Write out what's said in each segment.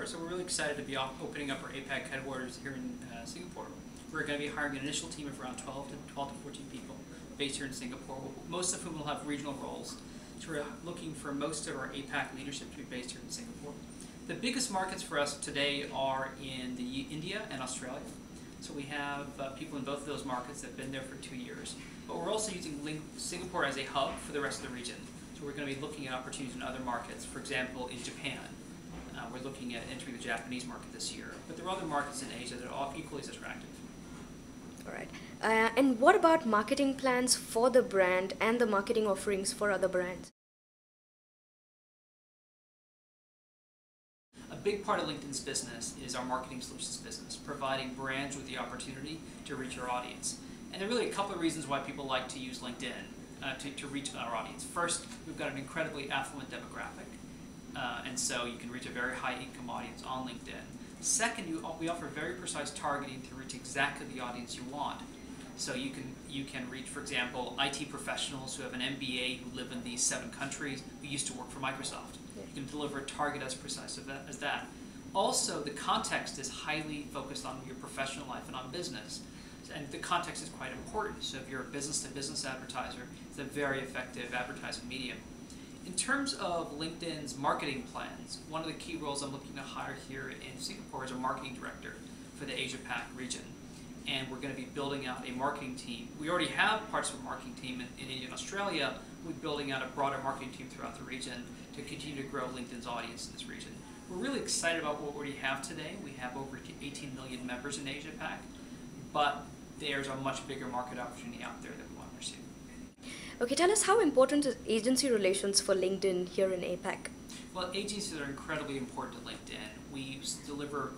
Sure. So we're really excited to be opening up our APAC headquarters here in Singapore. We're going to be hiring an initial team of around 12 to 14 people based here in Singapore, most of whom will have regional roles. So we're looking for most of our APAC leadership to be based here in Singapore. The biggest markets for us today are in India and Australia. So we have people in both of those markets that have been there for 2 years. But we're also using Singapore as a hub for the rest of the region. So we're going to be looking at opportunities in other markets. For example, in Japan. We're looking at entering the Japanese market this year. But there are other markets in Asia that are all equally as attractive. All right. And what about marketing plans for the brand and the marketing offerings for other brands? A big part of LinkedIn's business is our marketing solutions business, providing brands with the opportunity to reach our audience. And there are really a couple of reasons why people like to use LinkedIn to reach our audience. First, we've got an incredibly affluent demographic, and so you can reach a very high income audience on LinkedIn. Second, we offer very precise targeting to reach exactly the audience you want. So you can reach, for example, IT professionals who have an MBA who live in these 7 countries who used to work for Microsoft. You can deliver a target as precise as that. Also, the context is highly focused on your professional life and on business. And the context is quite important. So if you're a business-to-business advertiser, it's a very effective advertising medium. In terms of LinkedIn's marketing plans, one of the key roles I'm looking to hire here in Singapore is a marketing director for the Asia-Pac region. And we're going to be building out a marketing team. We already have parts of a marketing team in India and Australia. We're building out a broader marketing team throughout the region to continue to grow LinkedIn's audience in this region. We're really excited about what we already have today. We have over 18 million members in Asia-Pac, but there's a much bigger market opportunity out there that we want to pursue. Okay, tell us, how important is agency relations for LinkedIn here in APAC? Well, agencies are incredibly important to LinkedIn. We deliver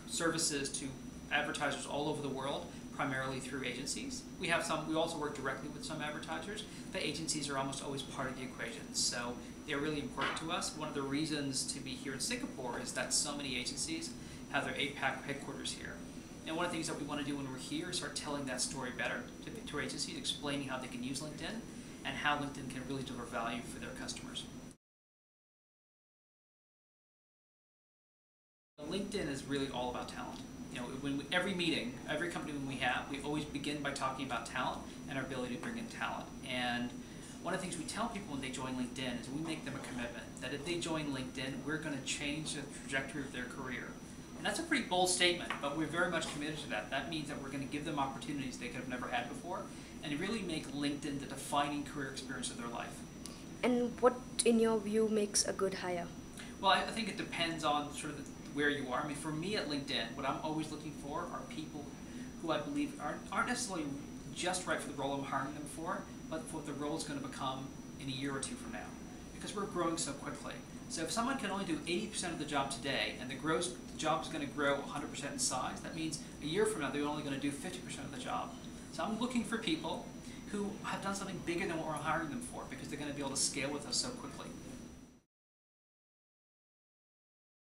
services to advertisers all over the world, primarily through agencies. We also work directly with some advertisers, but agencies are almost always part of the equation. So they're really important to us. One of the reasons to be here in Singapore is that so many agencies have their APAC headquarters here. And one of the things that we want to do when we're here is start telling that story better to our agencies, explaining how they can use LinkedIn and how LinkedIn can really deliver value for their customers. LinkedIn is really all about talent. You know, every meeting, every company we have, we always begin by talking about talent and our ability to bring in talent. And one of the things we tell people when they join LinkedIn is we make them a commitment that if they join LinkedIn, we're going to change the trajectory of their career. And that's a pretty bold statement, but we're very much committed to that. That means that we're going to give them opportunities they could have never had before and really make LinkedIn the defining career experience of their life. And what, in your view, makes a good hire? Well, I think it depends on sort of where you are. I mean, for me at LinkedIn, what I'm always looking for are people who I believe aren't necessarily just right for the role I'm hiring them for, but for what the role is going to become in a year or 2 from now. Because we're growing so quickly. So if someone can only do 80% of the job today, and the job is going to grow 100% in size, that means a year from now they're only going to do 50% of the job. So I'm looking for people who have done something bigger than what we're hiring them for, because they're going to be able to scale with us so quickly.